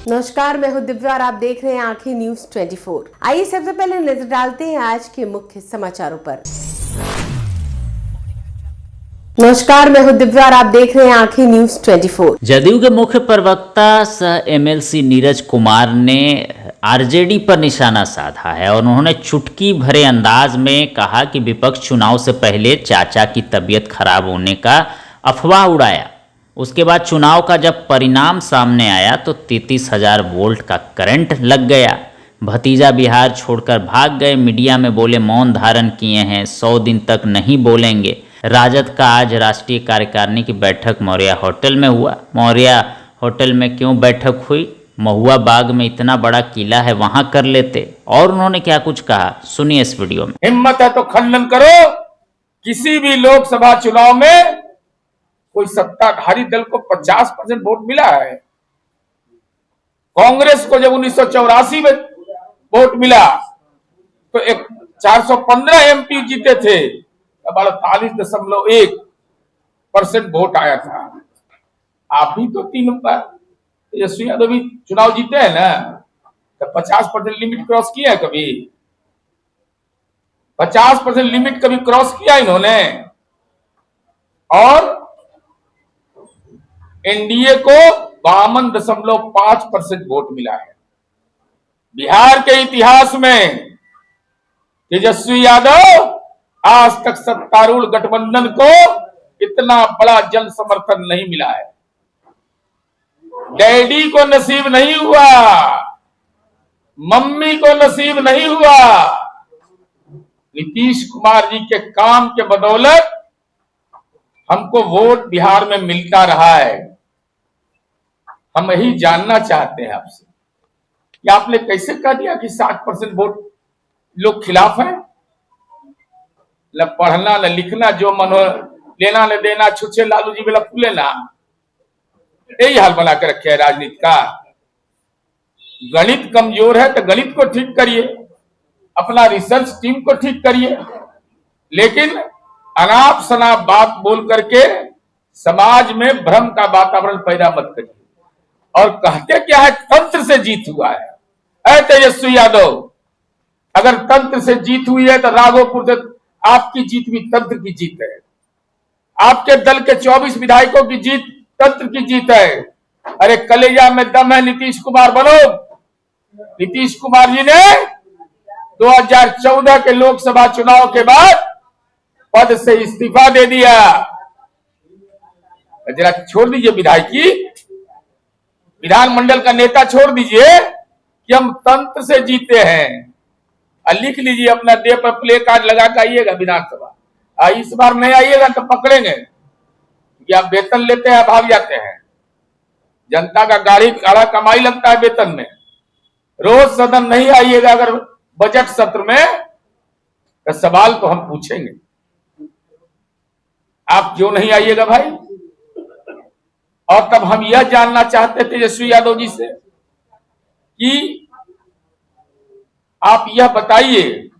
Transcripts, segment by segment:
नमस्कार, मैं हूं दिव्या और आप देख रहे हैं आंखें न्यूज 24। आइए सबसे पहले नजर डालते हैं आज के मुख्य समाचारों पर। नमस्कार, मैं हूं दिव्या और आप देख रहे हैं आंखें न्यूज 24। जदयू के मुख्य प्रवक्ता सह एमएलसी नीरज कुमार ने आरजेडी पर निशाना साधा है और उन्होंने चुटकी भरे अंदाज में कहा कि विपक्ष चुनाव से पहले चाचा की तबीयत खराब होने का अफवाह उड़ाया। उसके बाद चुनाव का जब परिणाम सामने आया तो 33,000 वोल्ट का करंट लग गया। भतीजा बिहार छोड़कर भाग गए, मीडिया में बोले मौन धारण किए हैं, 100 दिन तक नहीं बोलेंगे। राजद का आज राष्ट्रीय कार्यकारिणी की बैठक मौर्या होटल में हुआ। मौर्या होटल में क्यों बैठक हुई? महुआ बाग में इतना बड़ा किला है, वहां कर लेते। और उन्होंने क्या कुछ कहा, सुनिए इस वीडियो में। हिम्मत है तो खंडन करो। किसी भी लोकसभा चुनाव में कोई सत्ताधारी दल को 50% वोट मिला है? कांग्रेस को जब 1984 में वोट मिला तो 415 एमपी जीते थे, तब 48.1% वोट आया था। आप भी तो 3 बार तेजस्वी यादव भी चुनाव जीते हैं ना, तो 50% लिमिट क्रॉस किया है कभी? 50% लिमिट कभी क्रॉस किया इन्होंने? और एनडीए को 52.5% वोट मिला है। बिहार के इतिहास में तेजस्वी यादव आज तक सत्तारूढ़ गठबंधन को इतना बड़ा जन समर्थन नहीं मिला है। डैडी को नसीब नहीं हुआ, मम्मी को नसीब नहीं हुआ। नीतीश कुमार जी के काम के बदौलत हमको वोट बिहार में मिलता रहा है। हम यही जानना चाहते हैं आपसे कि आपने कैसे कह दिया कि 60% वोट लोग खिलाफ हैं? न पढ़ना न लिखना, जो मन हो लेना न देना, छुच्छे लालू जी वाला फूले ना, यही हाल बना के रखे है राजनीति का। गणित कमजोर है तो गणित को ठीक करिए, अपना रिसर्च टीम को ठीक करिए, लेकिन अनाप शनाप बात बोल करके समाज में भ्रम का वातावरण पैदा मत करिए। और कहते क्या है, तंत्र से जीत हुआ है। ऐ तेजस्वी यादव, अगर तंत्र से जीत हुई है तो राघोपुर से आपकी जीत भी तंत्र की जीत है। आपके दल के 24 विधायकों की जीत तंत्र की जीत है। अरे कलेजा में दम है, नीतीश कुमार बनो। नीतीश कुमार जी ने 2014 के लोकसभा चुनाव के बाद पद से इस्तीफा दे दिया। जरा छोड़ दीजिए विधायकी, विधानमंडल का नेता छोड़ दीजिए कि हम तंत्र से जीते हैं। लिख लीजिए, अपना देह पर प्ले कार्ड लगा के आइएगा विधानसभा। इस बार नहीं आइएगा तो पकड़ेंगे कि आप वेतन लेते हैं, भाग जाते हैं। जनता का गाड़ी काढ़ा कमाई लगता है वेतन में। रोज सदन नहीं आइएगा अगर बजट सत्र में, तो सवाल तो हम पूछेंगे। आप क्यों नहीं आइएगा भाई? और तब हम यह जानना चाहते थे तेजस्वी यादव जी से कि आप यह बताइए,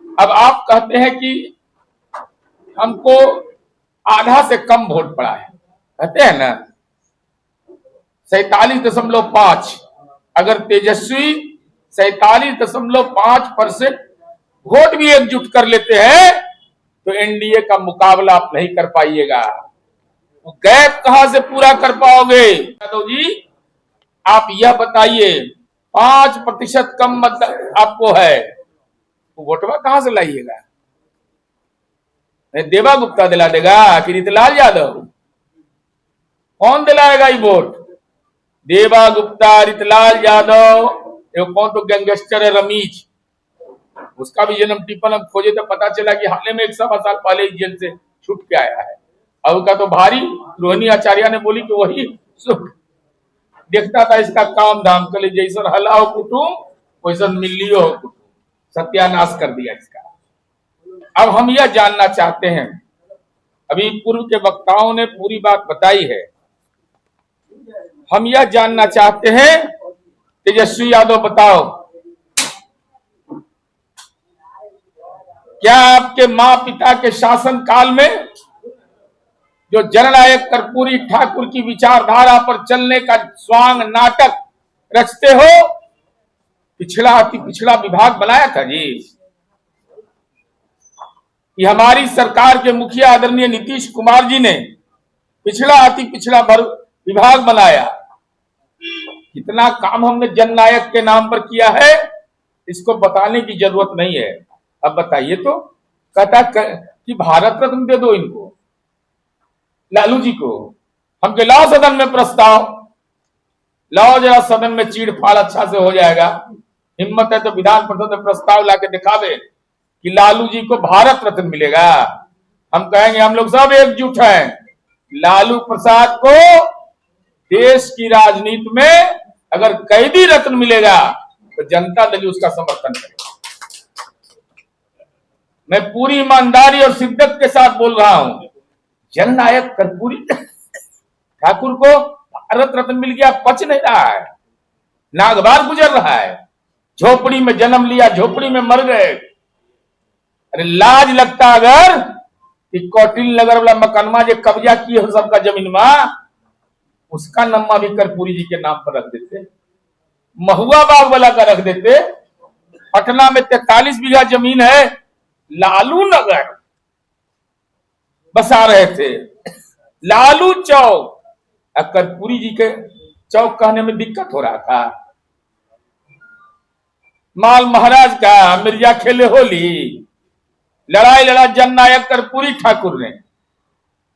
अब आप कहते हैं कि हमको आधा से कम वोट पड़ा है, कहते हैं ना 47.5। अगर तेजस्वी 47.5% वोट भी एकजुट कर लेते हैं तो एनडीए का मुकाबला आप नहीं कर पाइएगा। तो गैप कहां से पूरा कर पाओगे? यादव जी, आप यह बताइए, 5% कम मत आपको है, तो वोटवा कहां से लाइएगा? देवा गुप्ता दिला देगा कि रीतलाल यादव? कौन दिलाएगा ये वोट? देवा गुप्ता, रीतलाल यादव, कौन तो गैंगस्टर है रमीज, उसका भी जन्म टिप्पण हम खोजे तो पता चला कि हाल में 1 साल पहले जेल से छूट के आया है। और उसका तो भारी रोहिणी आचार्य ने बोली कि वही सुख देखता था इसका काम धाम, कले जैसन हलाओ कुटुम वैसन मिलियो हो कुटुम, सत्यानाश कर दिया इसका। अब हम यह जानना चाहते हैं, अभी पूर्व के वक्ताओं ने पूरी बात बताई है, हम यह जानना चाहते हैं, तेजस्वी यादव बताओ, क्या आपके मां पिता के शासन काल में जो जननायक कर्पूरी ठाकुर की विचारधारा पर चलने का स्वांग नाटक रचते हो। पिछड़ा अति पिछड़ा विभाग बनाया था जी, कि हमारी सरकार के मुखिया आदरणीय नीतीश कुमार जी ने पिछड़ा अति पिछड़ा विभाग बनाया। कितना काम हमने जननायक के नाम पर किया है, इसको बताने की जरूरत नहीं है। अब बताइए तो, कहता कि भारत रत्न दे दो इनको, लालू जी को। हम के लाओ सदन में प्रस्ताव, लाओ जरा सदन में चीड़ फाड़ अच्छा से हो जाएगा। हिम्मत है तो विधान परिषद में प्रस्ताव लाके दिखावे कि लालू जी को भारत रत्न मिलेगा। हम कहेंगे हम लोग सब एकजुट हैं, लालू प्रसाद को देश की राजनीति में अगर कैदी रत्न मिलेगा तो जनता दल उसका समर्थन करेगा। मैं पूरी ईमानदारी और शिद्दत के साथ बोल रहा हूं। जननायक कर्पूरी ठाकुर को भारत रत्न मिल गया, पच नहीं रहा है, नागवार गुजर रहा है। झोपड़ी में जन्म लिया, झोपड़ी में मर गए। अरे लाज लगता अगर कि कौटिल्य नगर वाला मकानमा जो कब्जा किए हो सबका जमीन में, उसका नम्मा भी कर्पूरी जी के नाम पर रख देते, महुआ बाग वाला का रख देते। पटना में 43 बीघा जमीन है, लालू नगर बसा रहे थे, लालू चौक। कर्पूरी जी के चौक कहने में दिक्कत हो रहा था। माल महाराज का मिर्जा खेले होली, लड़ाई लड़ा जननायक कर्पूरी ठाकुर ने।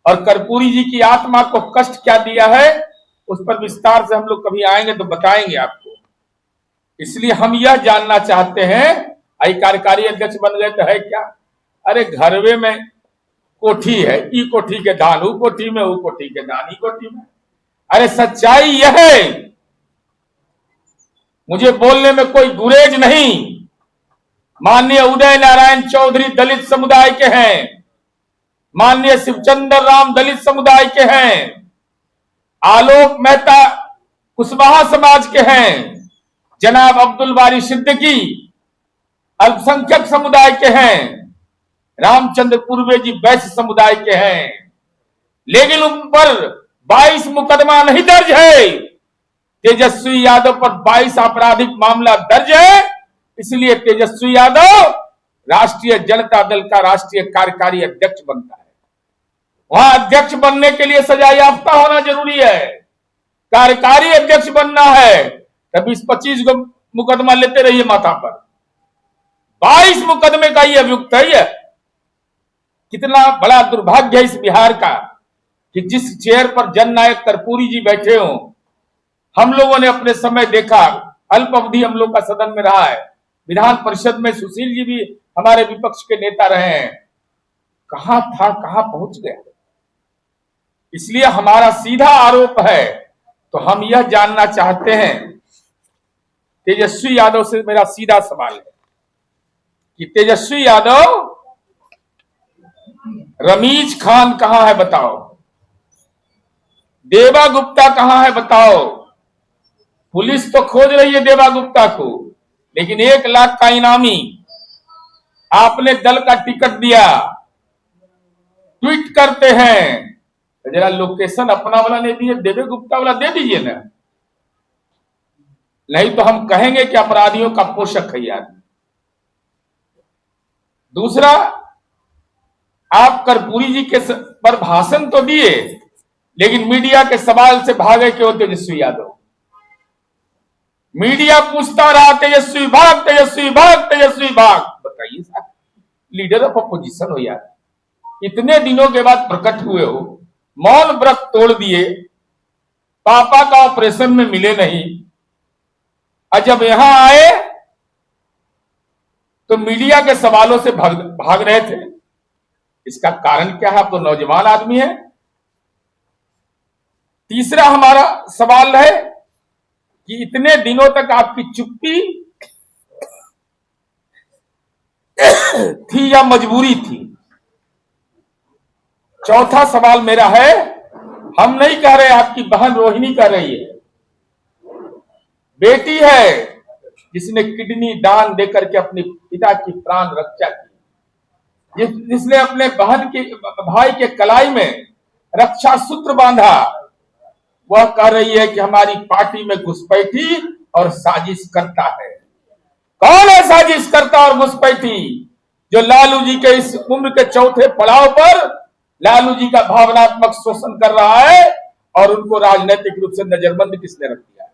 और कर्पूरी जी की आत्मा को कष्ट क्या दिया है, उस पर विस्तार से हम लोग कभी आएंगे तो बताएंगे आपको। इसलिए हम यह जानना चाहते हैं, आई कार्यकारी अध्यक्ष बन गए तो है क्या? अरे घरवे में कोठी है, ई कोठी के दान ऊ कोठी में, ऊ कोठी के दान ई कोठी में। अरे सच्चाई यह है, मुझे बोलने में कोई गुरेज नहीं। माननीय उदय नारायण चौधरी दलित समुदाय के हैं, माननीय शिवचंद्र राम दलित समुदाय के हैं, आलोक मेहता कुशवाहा समाज के हैं, जनाब अब्दुल बारी सिद्दीकी अल्पसंख्यक समुदाय के हैं, रामचंद्र पूर्वे जी वैश्य समुदाय के हैं। लेकिन उन पर 22 मुकदमा नहीं दर्ज है। तेजस्वी यादव पर 22 आपराधिक मामला दर्ज है। इसलिए तेजस्वी यादव राष्ट्रीय जनता दल का राष्ट्रीय कार्यकारी अध्यक्ष बनता है। वहां अध्यक्ष बनने के लिए सजा याफ्ता होना जरूरी है, कार्यकारी अध्यक्ष बनना है तब 20-25 को मुकदमा लेते रहिए माथा पर। 22 मुकदमे का ये अभियुक्त है। कितना बड़ा दुर्भाग्य है इस बिहार का कि जिस चेयर पर जननायक कर्पूरी जी बैठे हो, हम लोगों ने अपने समय देखा, अल्प अवधि हम लोग का सदन में रहा है, विधान परिषद में सुशील जी भी हमारे विपक्ष के नेता रहे हैं। कहां था, कहां पहुंच गया। इसलिए हमारा सीधा आरोप है, तो हम यह जानना चाहते हैं, तेजस्वी यादव से मेरा सीधा सवाल है कि तेजस्वी यादव, रमीज खान कहां है बताओ, देवा गुप्ता कहां है बताओ। पुलिस तो खोज रही है देवा गुप्ता को, लेकिन 1 लाख का इनामी आपने दल का टिकट दिया, ट्वीट करते हैं, तो जरा लोकेशन अपना वाला नहीं दिए, देवे गुप्ता वाला दे दीजिए ना, नहीं तो हम कहेंगे कि अपराधियों का पोषक है यार। दूसरा, आप कर्पूरी जी के पर भाषण तो दिए, लेकिन मीडिया के सवाल से भागे क्यों तेजस्वी यादव? मीडिया पूछता रहा तेजस्वी भाग, तेजस्वी भाग, तेजस्वी भाग। बताइए साहब, लीडर ऑफ अपोजिशन हो यार, इतने दिनों के बाद प्रकट हुए हो, मौन व्रत तोड़ दिए, पापा का ऑपरेशन में मिले नहीं, और जब यहां आए तो मीडिया के सवालों से भाग रहे थे। इसका कारण क्या है? आप तो नौजवान आदमी है। तीसरा हमारा सवाल है कि इतने दिनों तक आपकी चुप्पी थी या मजबूरी थी? चौथा सवाल मेरा है, हम नहीं कह रहे, आपकी बहन रोहिणी कह रही है, बेटी है जिसने किडनी दान देकर के अपने पिता की प्राण रक्षा की, जिसने अपने बहन के भाई के कलाई में रक्षा सूत्र बांधा, वह कह रही है कि हमारी पार्टी में घुसपैठी और साजिश करता है। कौन है साजिश करता और घुसपैठी? जो लालू जी के इस उम्र के चौथे पड़ाव पर लालू जी का भावनात्मक शोषण कर रहा है और उनको राजनीतिक रूप से नजरबंद किसने रख दिया?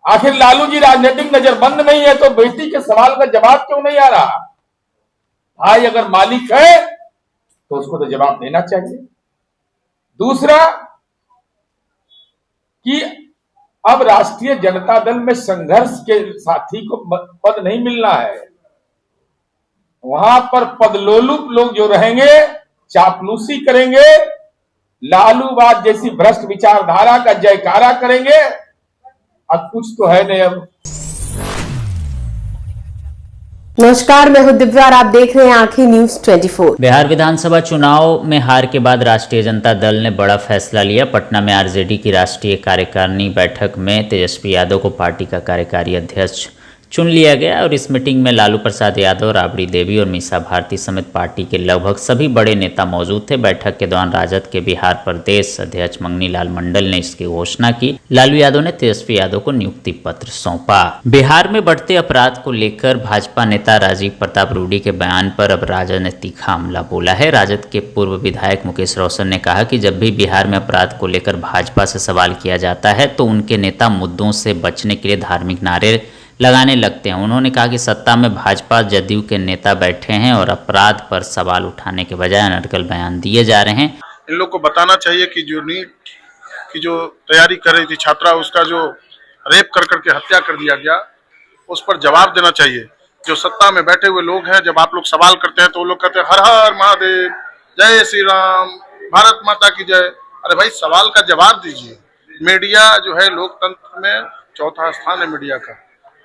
आखिर लालू जी राजनीतिक नजरबंद नहीं है तो बेटी के सवाल का जवाब क्यों नहीं आ रहा? भाई अगर मालिक है तो उसको तो जवाब देना चाहिए। दूसरा कि अब राष्ट्रीय जनता दल में संघर्ष के साथी को पद नहीं मिलना है। वहां पर पदलोलुप लोग जो रहेंगे, चापलूसी करेंगे, लालूवाद जैसी भ्रष्ट विचारधारा का जयकारा करेंगे। अब कुछ तो है नहीं। अब नमस्कार, मैं हूं दिव्या और आप देख रहे हैं आंखें न्यूज 24। बिहार विधानसभा चुनाव में हार के बाद राष्ट्रीय जनता दल ने बड़ा फैसला लिया। पटना में आरजेडी की राष्ट्रीय कार्यकारिणी बैठक में तेजस्वी यादव को पार्टी का कार्यकारी अध्यक्ष चुन लिया गया और इस मीटिंग में लालू प्रसाद यादव, राबड़ी देवी और मीसा भारती समेत पार्टी के लगभग सभी बड़े नेता मौजूद थे। बैठक के दौरान राजद के बिहार प्रदेश अध्यक्ष मंगनी लाल मंडल ने इसकी घोषणा की। लालू यादव ने तेजस्वी यादव को नियुक्ति पत्र सौंपा। बिहार में बढ़ते अपराध को लेकर भाजपा नेता राजीव प्रताप रूडी के बयान पर अब राजद ने तीखा हमला बोला है। राजद के पूर्व विधायक मुकेश रोशन ने कहा कि जब भी बिहार में अपराध को लेकर भाजपा से सवाल किया जाता है तो उनके नेता मुद्दों से बचने के लिए धार्मिक नारे लगाने लगते हैं। उन्होंने कहा कि सत्ता में भाजपा जदयू के नेता बैठे हैं और अपराध पर सवाल उठाने के बजाय अनर्गल बयान दिए जा रहे हैं। इन लोग को बताना चाहिए कि जो नीट की जो तैयारी कर रही थी छात्रा, उसका जो रेप कर करके हत्या कर दिया गया, उस पर जवाब देना चाहिए। जो सत्ता में बैठे हुए लोग हैं, जब आप लोग सवाल करते हैं तो वो लोग कहते हैं हर हर महादेव, जय श्री राम, भारत माता की जय। अरे भाई, सवाल का जवाब दीजिए। मीडिया जो है लोकतंत्र में चौथा स्थान है मीडिया का।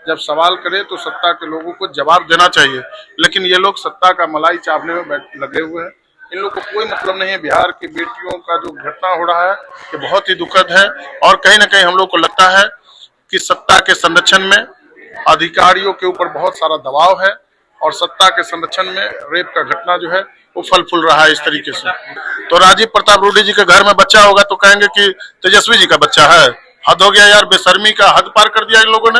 जब सवाल करे तो सत्ता के लोगों को जवाब देना चाहिए, लेकिन ये लोग सत्ता का मलाई चावने में लगे हुए हैं। इन लोगों को कोई मतलब नहीं है। बिहार की बेटियों का जो घटना हो रहा है ये बहुत ही दुखद है और कहीं ना कहीं हम लोग को लगता है कि सत्ता के संरक्षण में अधिकारियों के ऊपर बहुत सारा दबाव है और सत्ता के संरक्षण में रेप का घटना जो है वो फल फूल रहा है इस तरीके से। तो राजीव प्रताप रूडी जी के घर में बच्चा होगा तो कहेंगे कि तेजस्वी जी का बच्चा है। हद हो गया यार, बेशर्मी का हद पार कर दिया इन लोगों ने।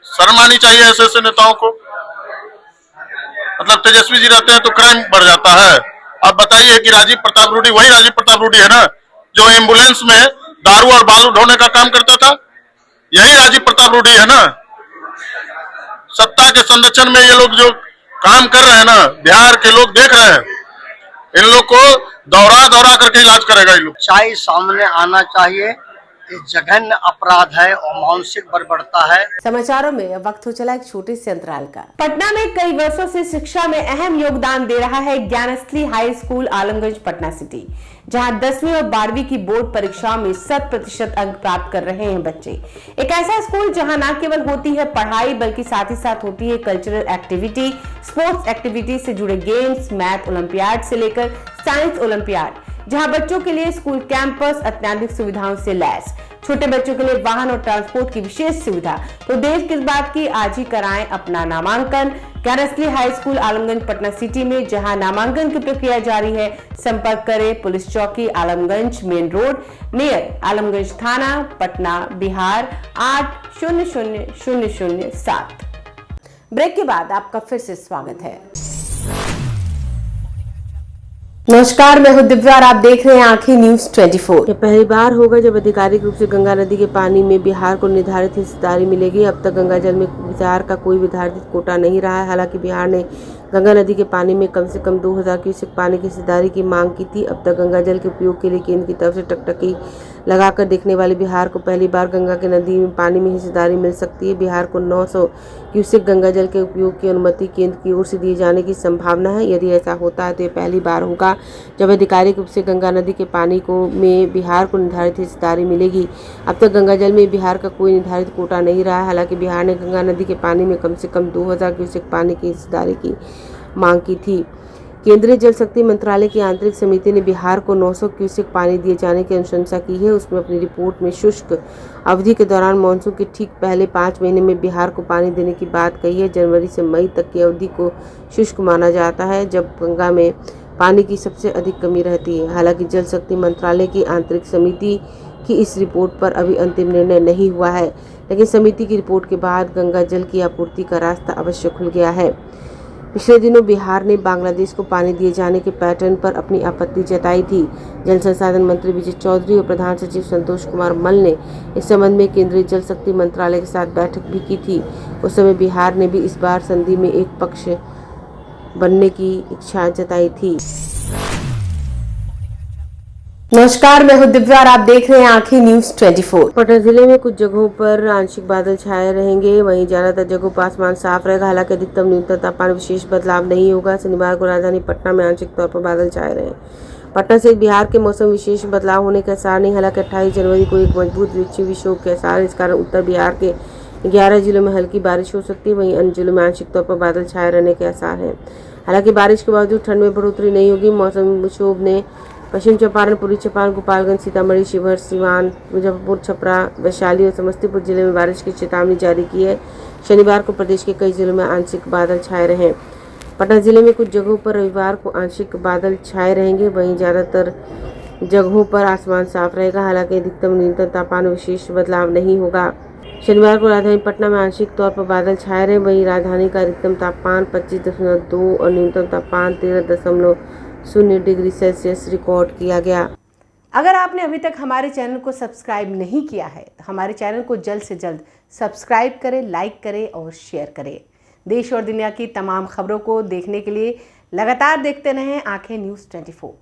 शर्म आनी चाहिए ऐसे ऐसे नेताओं को। मतलब तेजस्वी जी रहते हैं तो क्राइम बढ़ जाता है। अब बताइए कि राजीव प्रताप रूडी वही राजीव प्रताप रूडी है ना जो एम्बुलेंस में दारू और बालू ढोने का काम करता था? यही राजीव प्रताप रूडी है ना। सत्ता के संरक्षण में ये लोग जो काम कर रहे हैं ना, बिहार के लोग देख रहे हैं। इन लोग को दौरा दौरा करके इलाज करेगा ये लोग। सच्चाई सामने आना चाहिए। ये जघन्य अपराध है और मानसिक बर्बरता है। समाचारों में अब वक्त हो चला एक छोटे से अंतराल का। पटना में कई वर्षों से शिक्षा में अहम योगदान दे रहा है Gyansthali high school Alamganj Patna city, जहां 10वीं और 12वीं की बोर्ड परीक्षाओं में 100% अंक प्राप्त कर रहे हैं बच्चे। एक ऐसा स्कूल जहां न केवल होती है पढ़ाई बल्कि साथ ही साथ होती है कल्चरल एक्टिविटी, स्पोर्ट्स एक्टिविटी से जुड़े गेम्स, मैथ ओलंपियाड से लेकर साइंस ओलंपियाड, जहां बच्चों के लिए स्कूल कैंपस अत्याधुनिक सुविधाओं से लैस, छोटे बच्चों के लिए वाहन और ट्रांसपोर्ट की विशेष सुविधा। तो देर किस बात की, आज ही कराएं अपना नामांकन Gyansthali high school Alamganj Patna city में, जहां नामांकन की प्रक्रिया जारी है। संपर्क करें पुलिस चौकी Alamganj main road near Alamganj थाना पटना बिहार 800007। ब्रेक के बाद आपका फिर से स्वागत है। नमस्कार, मैं हूं दिव्या और आप देख रहे हैं आंखें न्यूज 24। यह पहली बार होगा जब आधिकारिक रूप से गंगा नदी के पानी में बिहार को निर्धारित हिस्सेदारी मिलेगी। अब तक गंगा जल में बिहार का कोई निर्धारित कोटा नहीं रहा है। हालांकि बिहार ने गंगा नदी के पानी में कम से कम 2000 क्यूसेक पानी की हिस्सेदारी की मांग की थी। अब तक गंगा जल के उपयोग के लिए केंद्र की तरफ से टकटकी लगाकर देखने वाले बिहार को पहली बार गंगा के नदी में पानी में हिस्सेदारी मिल सकती है। बिहार को 900 क्यूसेक गंगा जल के उपयोग की अनुमति केंद्र की ओर से दिए जाने की संभावना है। यदि ऐसा होता है तो ये पहली बार होगा जब आधिकारिक रूप से गंगा नदी के पानी को में बिहार को निर्धारित हिस्सेदारी मिलेगी। अब तक गंगा जल में बिहार का कोई निर्धारित कोटा नहीं रहा है। हालांकि बिहार ने गंगा नदी के पानी में कम से कम 2000 क्यूसेक पानी की हिस्सेदारी की मांग की थी। केंद्रीय जल शक्ति मंत्रालय की आंतरिक समिति ने बिहार को 900 क्यूसेक पानी दिए जाने की अनुशंसा की है। उसमें अपनी रिपोर्ट में शुष्क अवधि के दौरान मानसून के ठीक पहले 5 महीने में बिहार को पानी देने की बात कही है। जनवरी से मई तक की अवधि को शुष्क माना जाता है, जब गंगा में पानी की सबसे अधिक कमी रहती है। हालांकि जल शक्ति मंत्रालय की आंतरिक समिति कि इस रिपोर्ट पर अभी अंतिम निर्णय नहीं हुआ है, लेकिन समिति की रिपोर्ट के बाद गंगा जल की आपूर्ति का रास्ता अवश्य खुल गया है। पिछले दिनों बिहार ने बांग्लादेश को पानी दिए जाने के पैटर्न पर अपनी आपत्ति जताई थी। जल संसाधन मंत्री विजय चौधरी और प्रधान सचिव संतोष कुमार मल ने इस संबंध में केंद्रीय जल शक्ति मंत्रालय के साथ बैठक भी की थी। उस समय बिहार ने भी इस बार संधि में एक पक्ष बनने की इच्छा जताई थी। नमस्कार, मैं हूं दिव्या और आप देख रहे हैं आंखें न्यूज 24। पटना जिले में कुछ जगहों पर आंशिक बादल छाए रहेंगे, वहीं ज्यादातर जगहों पर आसमान साफ रहेगा। हालांकि अधिकतम न्यूनतम तापमान विशेष बदलाव नहीं होगा। शनिवार को राजधानी पटना में आंशिक तौर पर बादल छाए रहे। पटना से बिहार के मौसम विशेष बदलाव होने के आसार नहीं। हालांकि 28 जनवरी को एक मजबूत विक्षेपी विक्षोभ के आसार, इस कारण उत्तर बिहार के 11 जिलों में हल्की बारिश हो सकती है। वहीं अन्य जिलों में आंशिक तौर पर बादल छाए रहने के आसार हैं। हालांकि बारिश के बावजूद ठंड में बढ़ोतरी नहीं होगी। मौसम विक्षोभ ने पश्चिम चंपारण, पूर्वी चंपारण, गोपालगंज, सीतामढ़ी, शिवहर, सिवान, मुजफ्फरपुर, छपरा, वैशाली और समस्तीपुर जिले में बारिश की चेतावनी जारी की है। शनिवार को प्रदेश के कई जिलों में आंशिक बादल छाए रहे। पटना जिले में कुछ जगहों पर रविवार को आंशिक बादल छाए रहेंगे, वहीं ज्यादातर जगहों पर आसमान साफ रहेगा। हालांकि अधिकतम न्यूनतम तापमान विशेष बदलाव नहीं होगा। शनिवार को राजधानी पटना में आंशिक तौर पर बादल छाए रहे। वहीं राजधानी का अधिकतम तापमान 25.2 और न्यूनतम तापमान 13.0 डिग्री सेल्सियस रिकॉर्ड किया गया। अगर आपने अभी तक हमारे चैनल को सब्सक्राइब नहीं किया है तो हमारे चैनल को जल्द से जल्द सब्सक्राइब करें, लाइक करें और शेयर करें। देश और दुनिया की तमाम खबरों को देखने के लिए लगातार देखते रहें आंखें न्यूज़ 24।